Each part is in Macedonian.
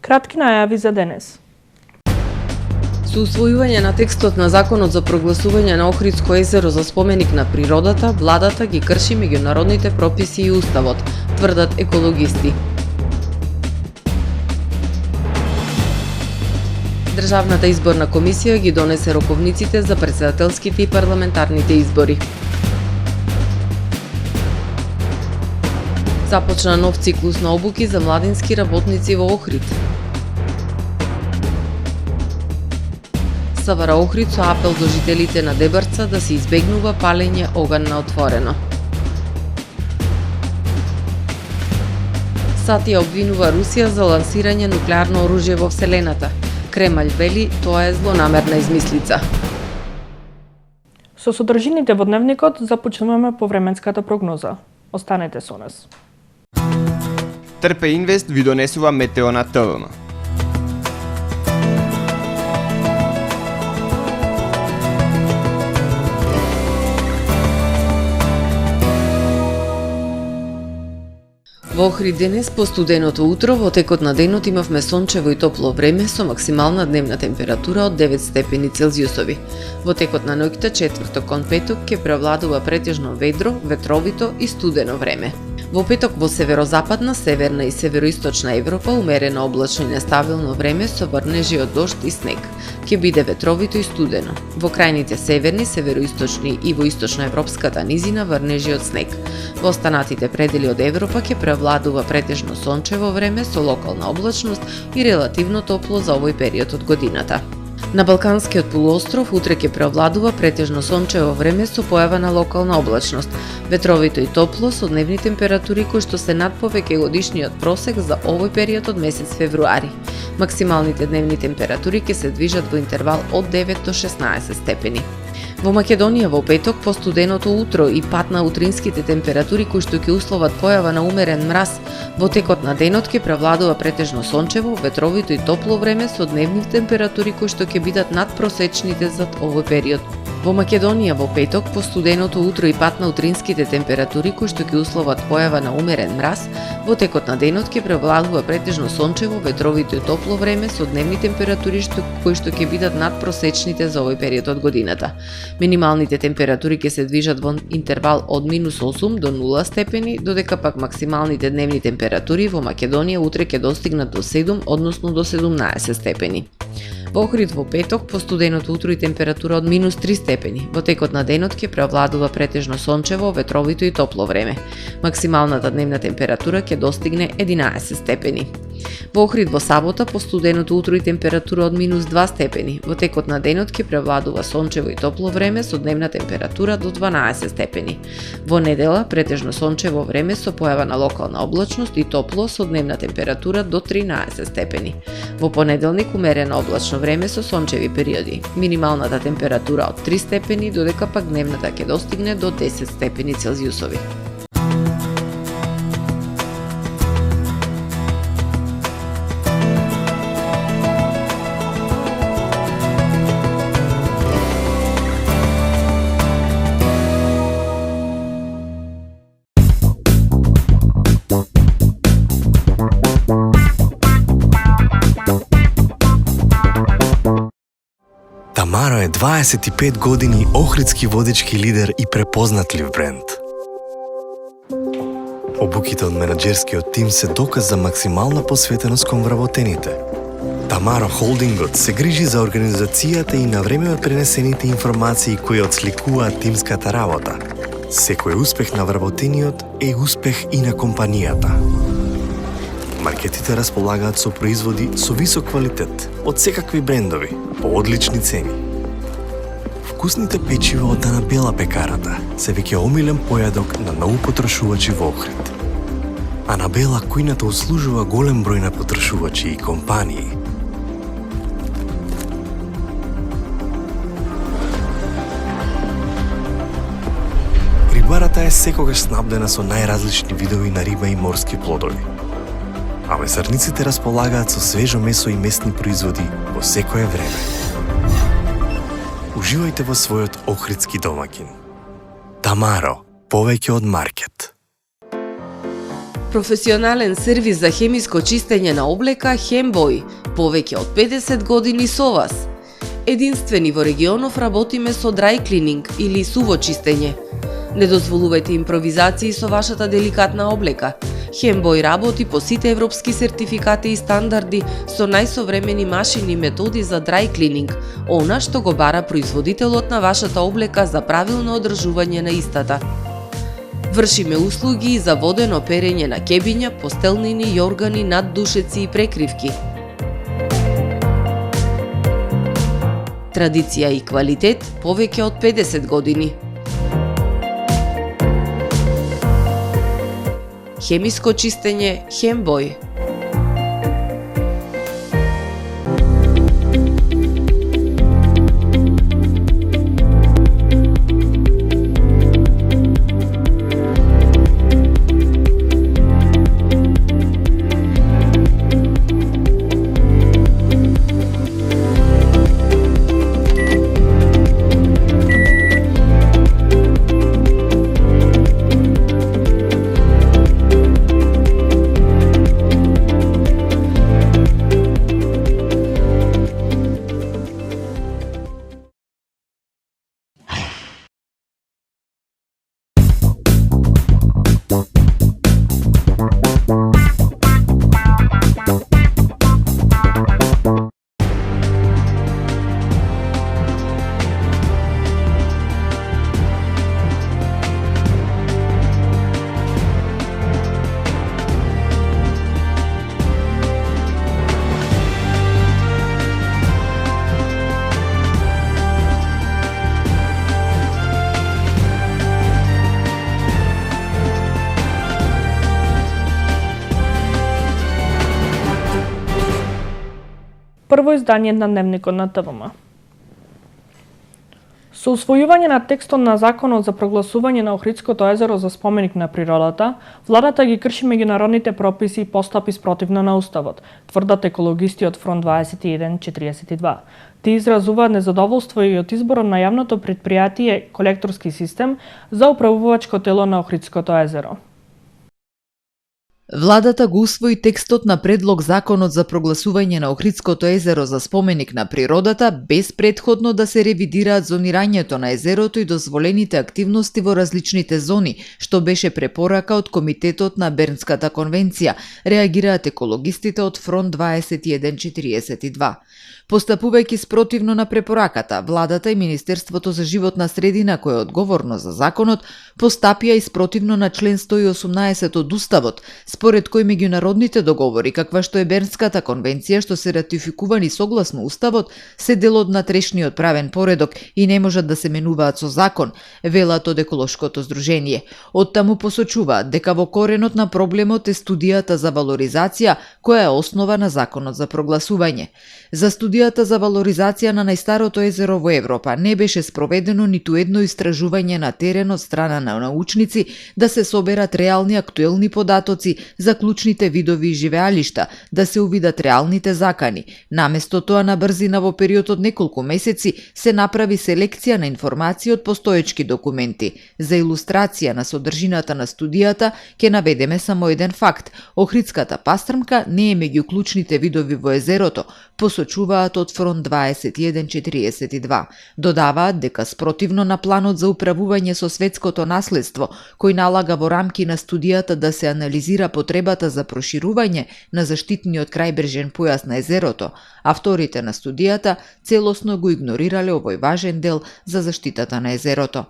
Кратки најави за денес. Со усвојување на текстот на Законот за прогласување на Охридско езеро за споменик на природата, владата ги крши меѓународните прописи и уставот, тврдат екологисти. Државната изборна комисија ги донесе роковниците за претседателските и парламентарните избори. Започна нов циклус на обуки за младински работници во Охрид. СВР Охрид со апел до жителите на Дебарца да се избегнува палење оган на отворено. САД ја обвинува Русија за лансирање нуклеарно оружје во Вселената. Кремљ вели тоа е злонамерна измислица. Со содржините во дневникот започнуваме по временската прогноза. Останете со нас. Трпе Инвест ви донесува метео на ТВМ. Во Охрид денес, по студеното утро, во текот на денот имавме сончево и топло време со максимална дневна температура од 9 степени Целзиусови. Во текот на ноќта, четврток кон петок, ќе превладува претежно ведро, ветровито и студено време. Во петок во северозападна, северна и североисточна Европа умерено облачно и нестабилно време со врнежи од дожд и снег. Ќе биде ветровито и студено. Во крајните северни, североисточни и во источноевропската низина врнежи од снег. Во останатите предели од Европа ќе превладува претежно сончево време со локална облачност и релативно топло за овој период од годината. На Балканскиот полуостров утре ќе преовладува претежно сончево време со појава на локална облачност, ветровито и топло со дневни температури кои што се над повеќегодишниот просек за овој период од месец февруари. Максималните дневни температури ќе се движат во интервал од 9 до 16 степени. Во Македонија во петок по студеното утро и пат на утринските температури кои што ќе условат појава на умерен мраз, во текот на денот ќе превладува претежно сончево, ветровито и топло време со дневни температури кои што ќе бидат надпросечните за овој период. Во Македонија во петок по студеното утро и пат на утринските температури кои што ќе условат појава на умерен мраз, во текот на денот ќе превладува претежно сончево, ветровито и топло време со дневни температури кои што ќе бидат надпросечните за овој период од годината. Минималните температури ќе се движат во интервал од -8 до 0 степени, додека пак максималните дневни температури во Македонија утре ќе достигнат до 7, односно до 17 степени. Во Охрид во петок по студеното утро и температура од -3 степени. Во текот на денот ќе превладува претежно сончево, ветровито и топло време. Максималната дневна температура ќе достигне 11 степени. Во Охрид во сабота по студеното утро и температура од -2 степени. Во текот на денот ќе превладува сончево и топло време со дневна температура до 12 степени. Во недела претежно сончево време со појава на локална облачност и топло со дневна температура до 13 степени. Во понеделник умерено облачно време со сончеви периоди. Минималната температура од 3 степени, додека пак дневната ќе достигне до 10 степени Целзиусови. Тамаро е 25 години охридски водечки лидер и препознатлив бренд. Обуките од менаџерскиот тим се доказ за максимална посветеност кон вработените. Тамаро Холдингот се грижи за организацијата и на време пренесените информации кои отсликуваат тимската работа. Секој успех на вработениот е успех и на компанијата. Маркетите располагаат со производи со висок квалитет од секакви брендови по одлични цени. Вкусните печива од Анабела пекарата се веќе омилен појадок на многу потрошувачи во Охрид. Анабела кујната услужува голем број на потрошувачи и компании. Рибарата е секогаш снабдена со најразлични видови на риба и морски плодови. А месарниците располагаат со свежо месо и месни производи во секое време. Уживајте во својот охридски домаќин. Тамаро, повеќе од маркет. Професионален сервис за хемиско чистење на облека Хембој, повеќе од 50 години со вас. Единствени во регионов работиме со dry cleaning или суво чистење. Не дозволувајте импровизации со вашата деликатна облека. Хембој работи по сите европски сертификати и стандарди со најсовремени машини и методи за dry cleaning, она што го бара производителот на вашата облека за правилно одржување на истата. Вршиме услуги за водено перење на кебиња, постелнини, јоргани, наддушеци и прекривки. Традиција и квалитет повеќе од 50 години. Хемиско чистење Хембој. Прво издание на Дневникот на ТВМ. Со усвојување на текстот на Законот за прогласување на Охридското езеро за споменик на природата, владата ги крши меѓународните прописи и постапи спротивно на Уставот, тврдат екологисти од Фронт 2142. Тие изразуваат незадоволство и од изборот на јавното претпријатие колекторски систем за управувачко тело на Охридското езеро. Владата го усвои текстот на предлог Законот за прогласување на Охридското езеро за споменик на природата без претходно да се ревидираат зонирањето на езерото и дозволените активности во различните зони, што беше препорака од Комитетот на Бернската конвенција, реагираат екологистите од Фронт 2142. Постапувајќи спротивно на препораката, владата и Министерството за животна средина, кое е одговорно за законот, постапија и спротивно на член 118 од Уставот, според кој меѓународните договори, каква што е Бернската конвенција, што се ратификувани согласно Уставот, се дел од натрешниот правен поредок и не можат да се менуваат со закон, велат од еколошкото здружение. Оттаму посочуваат дека во коренот на проблемот е студијата за валоризација, која е основа на Законот за прогласување. За студијата за валоризација на најстарото езеро во Европа не беше спроведено ниту едно истражување на терен од страна на научници да се соберат реални актуелни податоци за клучните видови и живеалишта, да се увидат реалните закани. Наместо тоа на брзина во период од неколку месеци се направи селекција на информации од постоечки документи. За илустрација на содржината на студијата ќе наведеме само еден факт. Охридската пастрмка не е меѓу клучните видови во езерото, посочуваат од Фронт 2142. Додаваат дека спротивно на планот за управување со светското наследство, кој налага во рамки на студијата да се анализира потребата за проширување на заштитниот крајбрежен појас на езерото, авторите на студијата целосно го игнорирале овој важен дел за заштитата на езерото.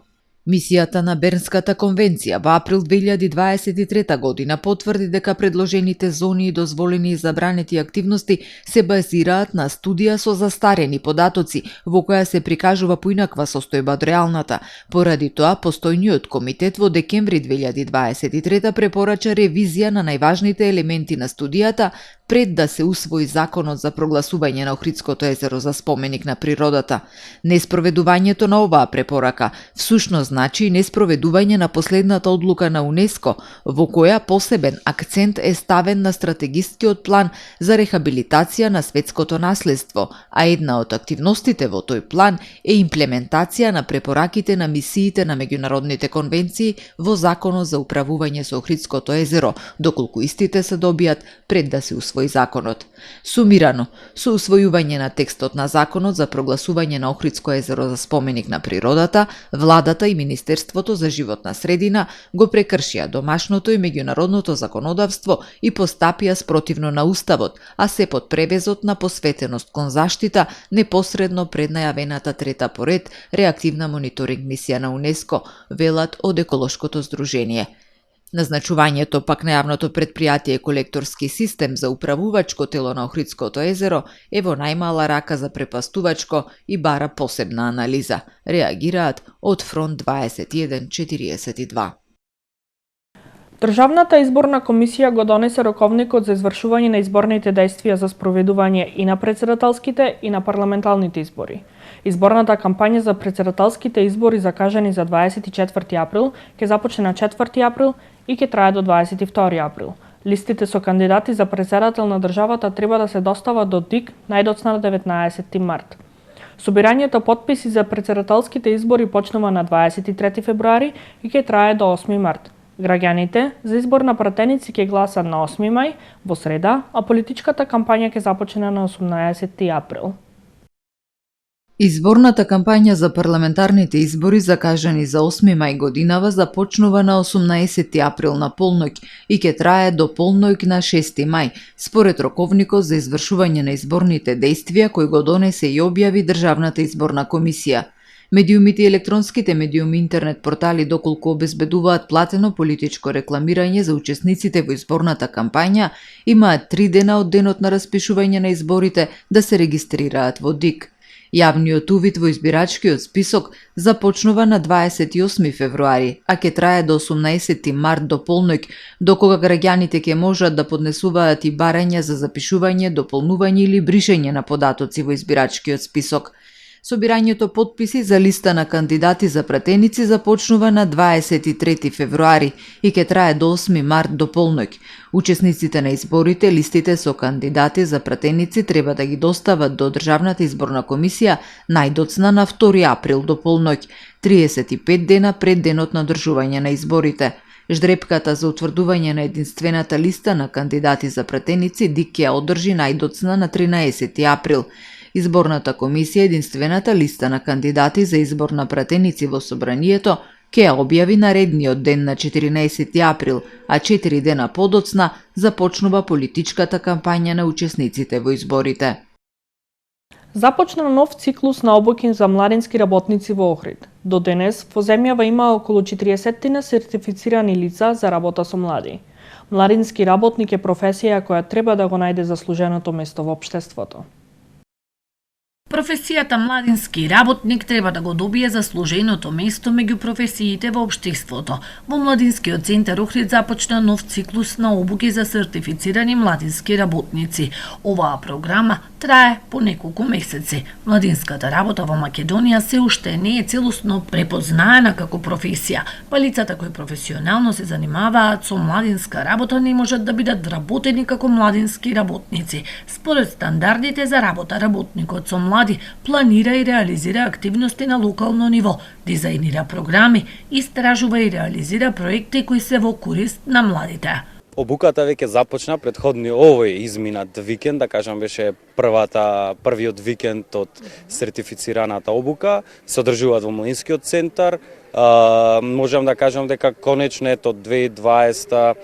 Мисијата на Бернската конвенција во април 2023 година потврди дека предложените зони и дозволени и забранети активности се базираат на студија со застарени податоци, во која се прикажува поинаква состојба од реалната. Поради тоа, постојниот комитет во декември 2023 препорача ревизија на најважните елементи на студијата пред да се усвои Законот за прогласување на Охридското езеро за споменик на природата. Неспроведувањето на оваа препорака всушност значи и неспроведување на последната одлука на УНЕСКО, во која посебен акцент е ставен на стратегискиот план за рехабилитација на светското наследство, а една од активностите во тој план е имплементација на препораките на мисиите на меѓународните конвенции во Законот за управување со Охридското езеро, доколку истите се добијат пред да се усвои законот. Сумирано, со усвојување на текстот на Законот за прогласување на Охридско езеро за споменик на природата, владата и Министерството за животна средина го прекршија домашното и меѓународното законодавство и постапија спротивно на Уставот, а се под превезот на посветеност кон заштита непосредно пред најавената трета поред реактивна мониторинг мисија на УНЕСКО, велат од Еколошкото здружение. Назначувањето пак на јавното предпријатие Колекторски систем за управувачко тело на Охридското езеро е во најмала рака за препастувачко и бара посебна анализа, реагираат од Фронт 2142. Државната изборна комисија го донесе роковникот за извршување на изборните дејствија за спроведување и на претседателските и на парламенталните избори. Изборната кампања за претседателските избори закажани за 24 април ќе започне на 4 април и ќе трае до 22 април. Листите со кандидати за претседател на државата треба да се достават до ДИК најдоцна на 19 март. Собирањето потписи за претседателските избори почнува на 23 февруари и ќе трае до 8 март. Граѓаните за избор на пратеници ќе гласат на 8 мај, во среда, а политичката кампања ќе започне на 18 април. Изборната кампања за парламентарните избори закажани за 8 мај годинава започнува на 18 април на полноќ и ќе трае до полноќ на 6 мај, според роковникот за извршување на изборните дејствија кој го донесе и објави Државната изборна комисија. Медиумите и електронските медиуми интернет портали доколку обезбедуваат платено политичко рекламирање за учесниците во изборната кампања, имаат 3 дена од денот на распишување на изборите да се регистрираат во ДИК. Јавниот увид во избирачкиот список започнува на 28 февруари, а ќе трае до 18 март до полноќ, докога граѓаните ќе можат да поднесуваат и барања за запишување, дополнување или бришење на податоци во избирачкиот список. Собирањето потписи за листа на кандидати за пратеници започнува на 23 февруари и ќе трае до 8 март до полноќ. Учесниците на изборите листите со кандидати за пратеници треба да ги достават до Државната изборна комисија најдоцна на 2 април до полноќ, 35 дена пред денот на одржување на изборите. Ждрепката за утврдување на единствената листа на кандидати за пратеници ДИК ќе одржи најдоцна на 13 април. Изборната комисија единствената листа на кандидати за избор на пратеници во собранието ќе ја објави наредниот ден на 14 април, а 4 дена подоцна започнува политичката кампања на учесниците во изборите. Започна нов циклус на обуки за младински работници во Охрид. До денес во земјава има околу 40 сертифицирани лица за работа со млади. Младински работник е професија која треба да го најде заслуженото место во општеството. Професијата младински работник треба да го добие заслуженото место меѓу професиите во општеството. Во Младинскиот центар Охрид започна нов циклус на обуки за сертифицирани младински работници. Оваа програма трае по неколку месеци. Младинската работа во Македонија се уште не е целосно препознаена како професија, па лицата кои професионално се занимаваат со младинска работа не можат да бидат вработени како младински работници. Според стандардите за работа, работникот со млади планира и реализира активности на локално ниво, дизајнира програми, истражува и реализира проекти кои се во корист на младите. Обуката веќе започна, предходни овој изминат викенд, да кажам беше првиот викенд од сертифицираната обука, се одржуваат во Младинскиот центар. Можам да кажам дека конечно ето 2020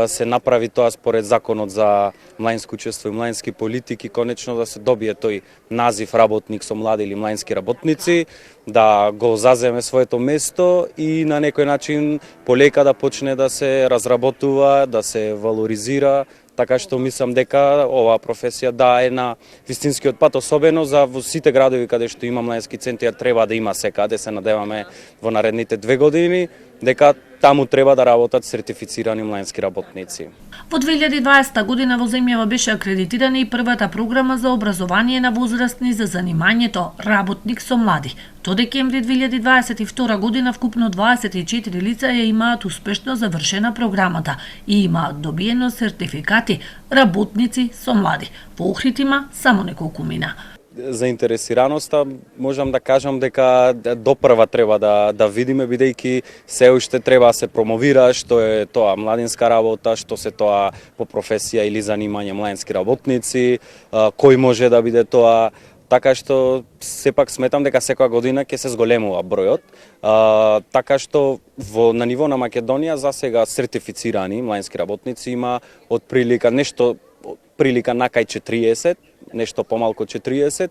се направи тоа според Законот за младинско учество и младински политики, конечно да се добие тој назив работник со млади или младински работници, да го заземе своето место и на некој начин полека да почне да се разработува, да се валоризира, така што мислам дека оваа професија е на вистинскиот пат, особено за во сите градови каде што има младински центар, треба да има секаде, се надеваме во наредните 2 години, дека таму треба да работат сертифицирани младински работници. Во 2020 година во земјава беше акредитирана и првата програма за образование на возрастни за занимањето работник со млади. До декември 2022 година вкупно 24 лица ја имаат успешно завршена програмата и имаат добиено сертификати работници со млади. Во Охрид има само неколку мина. Заинтересираноста можам да кажам дека допрва треба да видиме, бидејќи се уште треба да се промовира што е тоа младинска работа, што се тоа по професија или занимање младински работници, кој може да биде тоа. Така што сепак сметам дека секоја година ќе се зголемува бројот. Така што на ниво на Македонија за сега сертифицирани младински работници има од прилика накај 40, нешто помалку 40.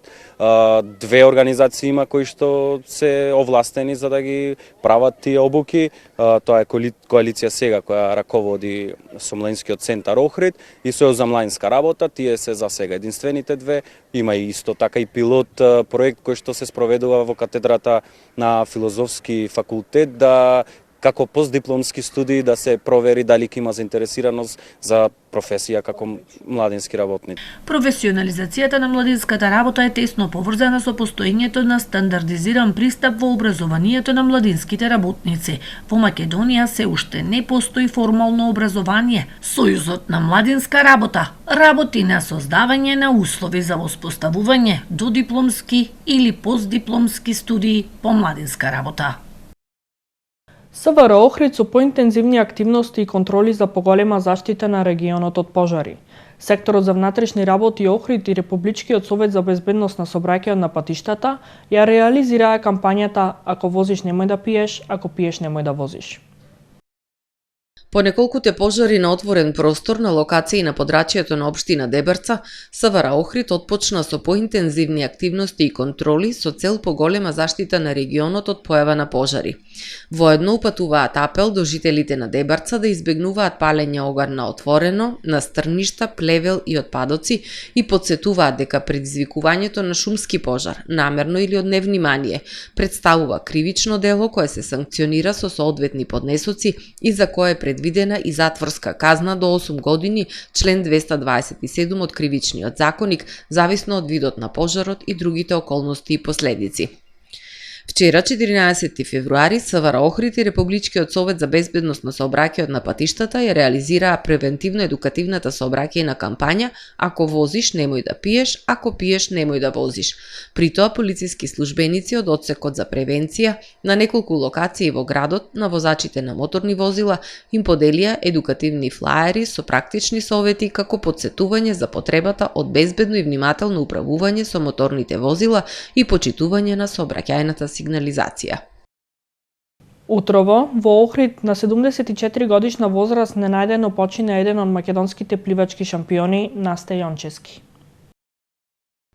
Две организации има кои што се овластени за да ги прават тие обуки. Тоа е коалиција сега која раководи со младинскиот центар Охрид и Сојуз за младинска работа. Тие се за сега единствените две. Има и исто така и пилот проект кој што се спроведува во катедрата на Филозофски факултет да како постдипломски студии да се провери дали има заинтересираност за професија како младински работник. Професионализацијата на младинската работа е тесно поврзана со постоењето на стандардизиран пристап во образованието на младинските работници. Во Македонија се уште не постои формално образование. Сојузот на младинска работа работи на создавање на услови за воспоставување додипломски или постдипломски студии по младинска работа. СВР Охрид со поинтензивни активности и контроли за поголема заштита на регионот од пожари. Секторот за внатрешни работи Охрид и Републичкиот совет за безбедност на сообраќајот на патиштата ја реализираа кампањата "Ако возиш немој да пиеш, ако пиеш немој да возиш". По неколкуте пожари на отворен простор на локации на подрачјето на општина Дебрца, СВР Охрид отпочна со поинтензивни активности и контроли со цел поголема заштита на регионот од појава на пожари. Воедно упатуваат апел до жителите на Дебрца да избегнуваат палење оган на отворено, на стрништа, плевел и отпадоци и подсетуваат дека предизвикувањето на шумски пожар, намерно или од невнимание, представува кривично дело кое се санкционира со соодветни поднесоци и за кое е предвидена и затворска казна до 8 години, член 227 од Кривичниот законник, зависно од видот на пожарот и другите околности и последици. Вчера, 14 февруари, СВР Охрид и Републичкиот совет за безбедност на сообраќајот на патиштата ја реализираа превентивно-едукативната сообраќајна кампања "Ако возиш, немој да пиеш, ако пиеш, немој да возиш". При тоа полициски службеници од одсекот за превенција на неколку локации во градот на возачите на моторни возила им поделија едукативни флаери со практични совети како подсетување за потребата од безбедно и внимателно управување со моторните возила и почитување на сообраќајната сигнализација. Утрово, во Охрид на 74 годишна возраст ненајдено почина еден од македонските пливачки шампиони Насте Јончески.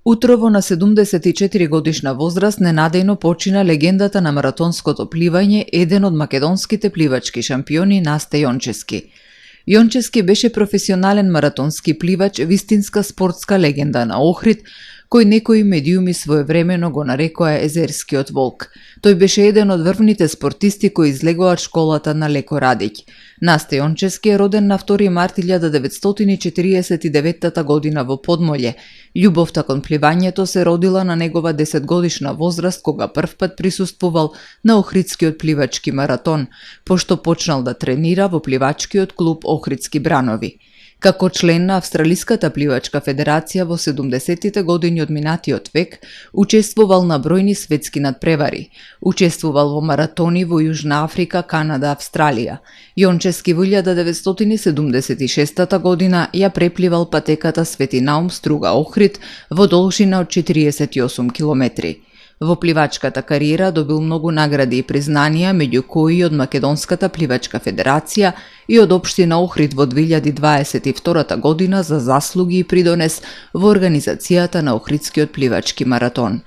Утрово на 74 годишна возраст ненадејно почина легендата на маратонското пливање, еден од македонските пливачки шампиони Насте Јончески. Јончески беше професионален маратонски пливач, вистинска спортска легенда на Охрид, кој некои медиуми своевремено го нарекоа езерскиот волк. Тој беше еден од врвните спортисти кои излегоа од школата на Леко Радиќ. Насте Јончески е роден на 2 март 1949 година во Подмолје. Љубовта кон пливањето се родила на негова 10-годишна возраст кога првпат присуствувал на Охридскиот пливачки маратон, пошто почнал да тренира во пливачкиот клуб Охридски бранови. Како член на Австралиската пливачка федерација во 70-тите години од минатиот век, учествувал на бројни светски надпревари. Учествувал во маратони во Јужна Африка, Канада, Австралија. Јончески во 1976 година ја препливал патеката Свети Наум Струга Охрид во должина од 48 километри. Во пливачката кариера добил многу награди и признанија, меѓу кои од Македонската пливачка федерација и од општина Охрид во 2022 година за заслуги и придонес во организацијата на Охридскиот пливачки маратон.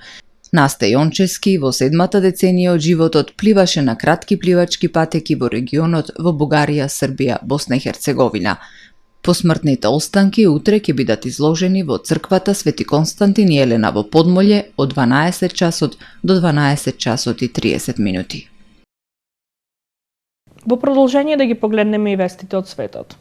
Насте Јончески во 7-та деценија од животот пливаше на кратки пливачки патеки во регионот во Бугарија, Србија, Босна и Херцеговина. Посмртните останки утре ќе бидат изложени во црквата Свети Константин и Елена во Подмолје од 12 часот до 12 часот и 30 минути. Во продолжение да ги погледнеме и вестите од светот.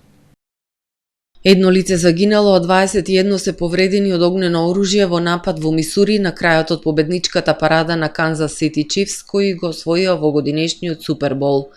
Едно лице загинало, а 21 се повредени од огнено оружје во напад во Мисури на крајот од победничката парада на Канзас Сити Чифс, кои го освоија во годинешниот Супербол.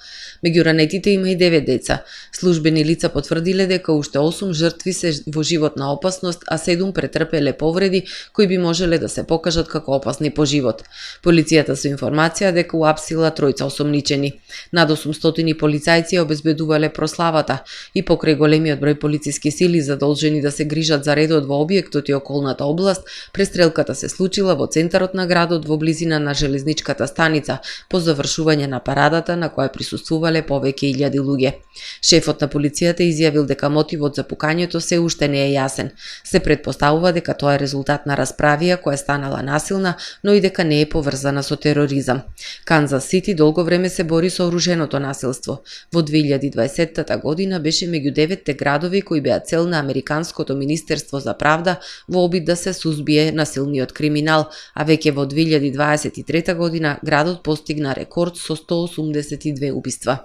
Меѓу ранетите има и 9 деца. Службени лица потврдиле дека уште 8 жртви се во животна опасност, а 7 претрпеле повреди кои би можеле да се покажат како опасни по живот. Полицијата со информација дека уапсила тројца осомничени. Над 800 полицајци обезбедувале прославата и покрај големиот број полициски сили задолжени да се грижат за редот во објектот и околната област, престрелката се случила во центарот на градот во близина на железничката станица по завршување на парадата на која присуствувале повеќе илјади луѓе. Шефот на полицијата изјавил дека мотивот за пукањето се уште не е јасен. Се предпоставува дека тоа е резултат на расправија која станала насилна, но и дека не е поврзана со тероризам. Канзас Сити долго време се бори со оруженото насилство. Во 2020 година беше меѓу 9-те градови кои беа цел на Американското министерство за правда во обид да се сузбие насилниот криминал, а веќе во 2023 година градот постигна рекорд со 182 убиства.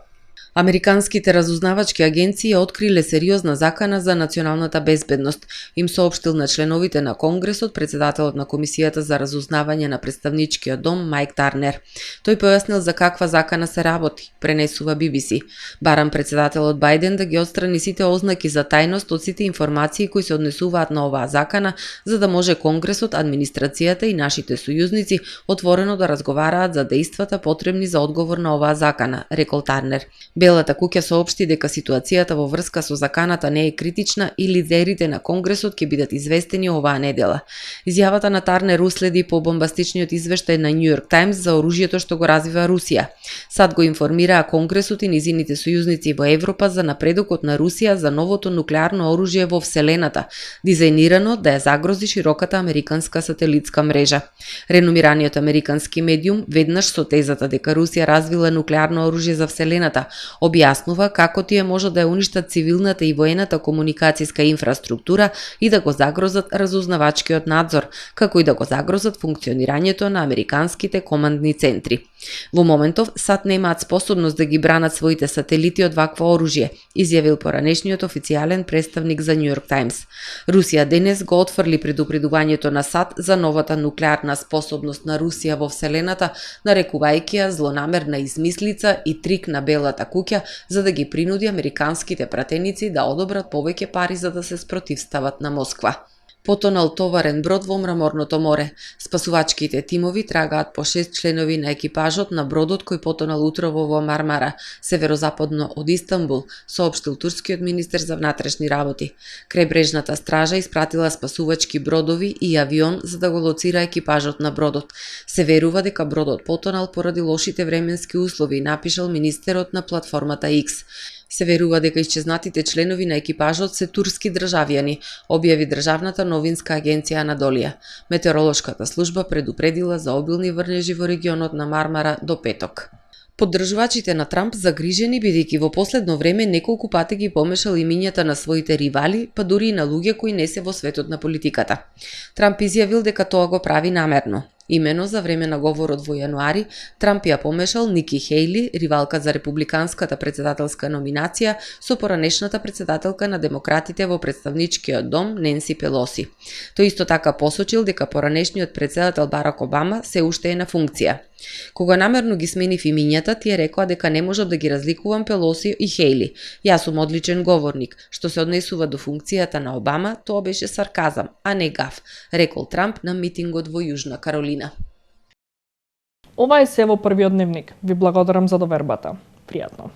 Американските разузнавачки агенции откриле сериозна закана за националната безбедност, им соопштил на членовите на Конгресот председателот на Комисијата за разузнавање на представничкиот дом Мајк Тарнер. Тој појаснил за каква закана се работи, пренесува BBC. Барам председателот Бајден да ги отстрани сите ознаки за тајност од сите информации кои се однесуваат на оваа закана, за да може Конгресот, администрацијата и нашите сојузници отворено да разговараат за дејствата потребни за одговор на оваа закана, рекол Тарнер. Белата куќа соопшти дека ситуацијата во врска со заканата не е критична и лидерите на Конгресот ќе бидат известени оваа недела. Изјавата на Тарнер уследи по бомбастичниот извештај на Нью Йорк Таймс за оружјето што го развива Русија. САД го информираа Конгресот и низините сојузници во Европа за напредокот на Русија за новото нуклеарно оружје во Вселената, дизајнирано да ја загрози широката американска сателитска мрежа. Реномираниот американски медиум, веднаш со тезата дека Русија развила нуклеарно оружје за Вселената, објаснува како тие може да ја уништат цивилната и воената комуникацијска инфраструктура и да го загрозат разузнавачкиот надзор, како и да го загрозат функционирањето на американските командни центри. Во моментов, САД немаат способност да ги бранат своите сателити од вакво оружје, изјавил поранешниот официјален представник за Нью Йорк Таймс. Русија денес го отфрли предупредувањето на САД за новата нуклеарна способност на Русија во Вселената, нарекувајќи ја злонамерна измислица и трик на Белата куќа за да ги принуди американските пратеници да одобрат повеќе пари за да се спротивстават на Москва. Потонал товарен брод во мраморното море. Спасувачките тимови трагаат по 6 членови на екипажот на бродот кој потонал утрово во Мармара, северозападно од Истанбул, соопштил турскиот министер за внатрешни работи. Крајбрежната стража испратила спасувачки бродови и авион за да го лоцира екипажот на бродот. Се верува дека бродот потонал поради лошите временски услови, напишал министерот на платформата X. Се верува дека исчезнатите членови на екипажот се турски државјани, објави државната новинска агенција Анадолија. Метеоролошката служба предупредила за обилни врнежи во регионот на Мармара до петок. Поддржувачите на Трамп загрижени бидејќи во последно време неколку пати ги помешал имињата на своите ривали, па дури и на луѓе кои не се во светот на политиката. Трамп изјавил дека тоа го прави намерно. Имено за време на говорот во јануари, Трамп ја помешал Ники Хејли, ривалка за републиканската председателска номинација, со поранешната председателка на демократите во представничкиот дом Ненси Пелоси. Тој исто така посочил дека поранешниот председател Барак Обама се уште е на функција. Кога намерно ги сменив имињата, тие рекоа дека не можам да ги разликувам Пелоси и Хејли. Јас сум одличен говорник. Што се однесува до функцијата на Обама, тоа беше сарказам, а не гаф, рекол Трамп на митингот во Јужна Каролина. Ова е се во првиот дневник. Ви благодарам за довербата. Пријатно.